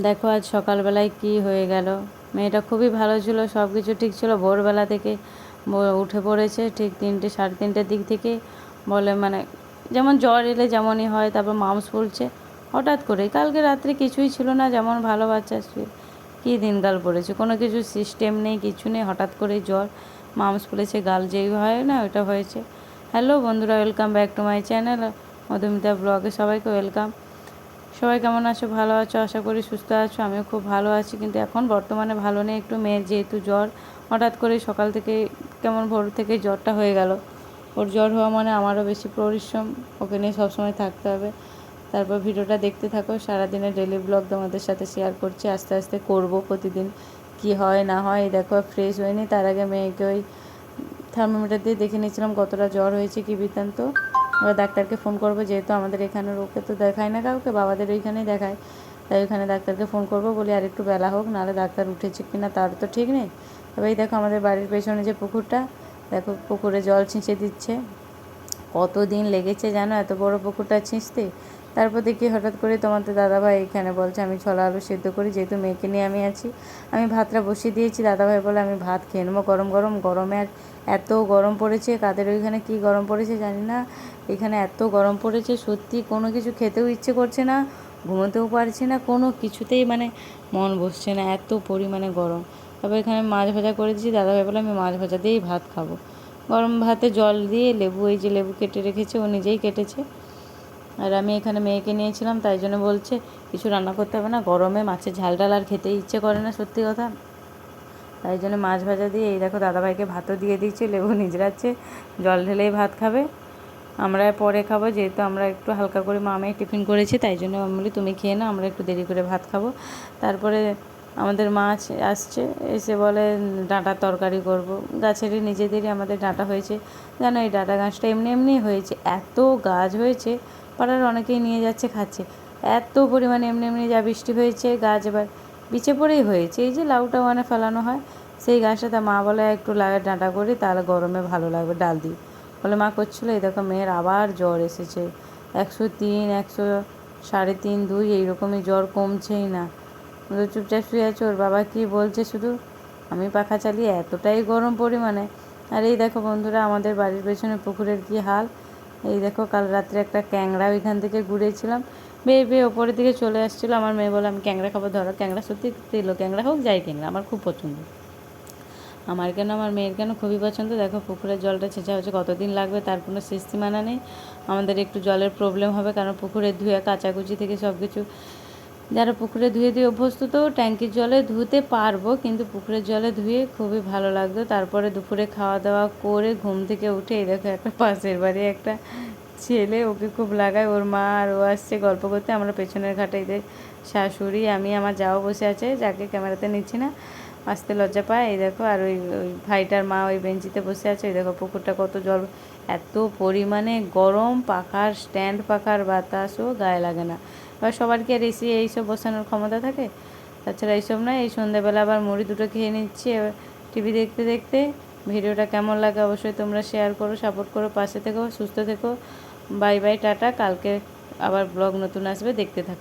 দেখো আজ সকালবেলায় কি হয়ে গেল। মেয়েটা খুবই ভালো ছিল, সব কিছু ঠিক ছিল। ভোরবেলা থেকে উঠে পড়েছে ঠিক 3টে সাড়ে 3টের দিক থেকে। বলে মানে যেমন জ্বর এলে যেমনই হয়, তারপর মাউস ফুলছে হঠাৎ করে। কালকে রাত্রে কিছুই ছিল না, যেমন ভালো বাচ্চা। কী দিনকাল পড়েছে, কোনো কিছু সিস্টেম নেই, কিছু নেই, হঠাৎ করেই জ্বর, মাউস ফুলেছে, গাল যেই হয় না ওটা হয়েছে। হ্যালো বন্ধুরা, welcome back to my channel Madhumita ব্লগে সবাইকে ওয়েলকাম। সবাই কেমন আছো? ভালো আছো? আশা করি সুস্থ আছো। আমিও খুব ভালো আছি, কিন্তু এখন বর্তমানে ভালো নেই একটু। মেয়ের যেহেতু জ্বর, হঠাৎ করে সকাল থেকে কেমন ভোর থেকে জ্বরটা হয়ে গেল। ওর জ্বর হওয়া মানে আমারও বেশি পরিশ্রম, ওকে নিয়ে সবসময় থাকতে হবে। তারপর ভিডিওটা দেখতে থাকো। সারাদিনের ডেলি ব্লগ তোমাদের সাথে শেয়ার করছি, আস্তে আস্তে করব প্রতিদিন। কি হয় না হয়, দেখো ফ্রেশ হয়নি, তার আগে মেয়েকে ওই থার্মোমিটার দিয়ে দেখে নিয়েছিলাম কতটা জ্বর হয়েছে, কী বৃত্তান্ত। এবার ডাক্তারকে ফোন করবো, যেহেতু আমাদের এখানের ওকে তো দেখায় না কাউকে, বাবাদের ওইখানেই দেখায়, তাই ওইখানে ডাক্তারকে ফোন করবো বলি আর একটু বেলা হোক, নাহলে ডাক্তার উঠেছে কি না তার তো ঠিক নেই। তবে এই দেখো আমাদের বাড়ির পেছনে যে পুকুরটা, দেখো পুকুরে জল ছিঁচে দিচ্ছে। কতদিন লেগেছে জানো এত বড় পুকুরটা ছিঁচতে। তারপর দেখি হঠাৎ করে তোমাদের দাদাভাই এখানে বলছে আমি ছোলা আলু সেদ্ধ করি, যেহেতু মেয়েকে নিয়ে আমি আছি। আমি ভাতটা বসিয়ে দিয়েছি, দাদাভাই বলে আমি ভাত খেয়ে নেবো গরম গরম। গরমে আর এত গরম পড়েছে, কাদের ওইখানে কী গরম পড়েছে জানি না, এখানে এত গরম পড়েছে সত্যি, কোনো কিছু খেতেও ইচ্ছে করছে না, ঘুমোতেও পারছি না, কোনো কিছুতেই মানে মন বসছে না, এত পরিমাণে গরম। তারপর এখানে মাছ ভাজা করে দিয়েছি, দাদাভাই বলে আমি মাছ ভাজা দিয়েই ভাত খাবো। গরম ভাতে জল দিয়ে লেবু, এই যে লেবু কেটে রেখেছে, ও নিজেই কেটেছে। আর আমি এখানে মেয়েকে নিয়েছিলাম, তাই জন্য বলছে কিছু রান্না করতে হবে না, গরমে মাছের ঝাল ডাল আর খেতে ইচ্ছে করে না, সত্যি কথা। তাই জন্য মাছ ভাজা দিয়ে এই দেখো দাদাভাইকে ভাতও দিয়ে দিচ্ছি, লেবু নিজরাচ্ছে, জল ঢেলেই ভাত খাবে, আমরা পরে খাবো, যেহেতু আমরা একটু হালকা করে মামে টিফিন করেছি, তাই জন্য আমি বলি তুমি খেয়ে নাও, আমরা একটু দেরি করে ভাত খাবো। তারপরে আমাদের মাছ আসছে, এসে বলে ডাঁটার তরকারি করব। গাছেরই নিজেদেরই আমাদের ডাঁটা হয়েছে, জানো এই ডাঁটা গাছটা এমনি এমনি হয়েছে, এত গাছ হয়েছে, পাড়ার অনেকেই নিয়ে যাচ্ছে খাচ্ছে, এত পরিমাণে এমনি এমনি যা বৃষ্টি হয়েছে গাছ এবার বিচে পড়েই হয়েছে। এই যে লাউটা মানে ফেলানো হয়, সেই গাছটা তা মা বলে একটু ডাঁটা করি, তাহলে গরমে ভালো লাগবে, ডাল দিই বলে মা করছিলো। এই দেখো মেয়ের আবার জ্বর এসেছে, 103, 100, 3.5, 2 এইরকমই জ্বর, কমছেই না। চুপচাপ শুয়ে আছে, ওর বাবা কী বলছে শুধু, আমি পাখা চালিয়ে, এতটাই গরম পরিমাণে। আর এই দেখো বন্ধুরা আমাদের বাড়ির পেছনে পুকুরের কী হাল। এই দেখো কাল রাত্রে একটা ক্যাংড়া ওইখান থেকে ঘুরেছিলাম, বেয়ে বেয়ে ওপরের দিকে চলে আসছিলো। আমার মেয়ে বলে আমি ক্যাংড়া খাবো, ধরো ক্যাংড়া, সত্যি তেলো ক্যাংড়া হোক যাই ক্যাংড়া আমার খুব পছন্দ, আমার কেন আমার মেয়ের কেন খুবই পছন্দ। দেখো পুকুরের জলটা ছেঁচা হচ্ছে, কতদিন লাগবে তার কোনো সীমানা নেই। আমাদের একটু জলের প্রবলেম হবে, কারণ পুকুরে ধুয়ে কাচাকুচি থেকে সব কিছু, যারা পুকুরে ধুয়ে ধুয়ে অভ্যস্ত তো ট্যাঙ্কির জলে ধুতে পারবো, কিন্তু পুকুরের জলে ধুয়ে খুবই ভালো লাগতো। তারপরে দুপুরে খাওয়া দাওয়া করে ঘুম থেকে উঠে এই দেখো একটা পাশের বাড়ি একটা ছেলে, ওকে খুব লাগায়, ওর মা আর ও আসছে গল্প করতে। আমরা পেছনের ঘাটে এদের শাশুড়ি, আমি, আমার যাও বসে আছে, যাকে ক্যামেরাতে নিচ্ছি না, আসতে লজ্জা পায়। এই দেখো আর ওই ওই ভাইটার মা ওই বেঞ্চিতে বসে আছে। ওই দেখো পুকুরটা কত জল, এত পরিমাণে গরম, পাখার স্ট্যান্ড পাখার বাতাসও গায়ে লাগে না। এবার সবার কি আর এসি এইসব বসানোর ক্ষমতা থাকে? তাছাড়া এইসব নয়। এই সন্ধ্যাবেলা আবার মুড়ি দুটো খেয়ে নিচ্ছি এবার টিভি দেখতে দেখতে। ভিডিওটা কেমন লাগে অবশ্যই তোমরা শেয়ার করো, সাপোর্ট করো, পাশে থেকো, সুস্থ থেকো। Bye bye, tata. কালকে আবার ব্লগ নতুন আসবে, দেখতে থাকো।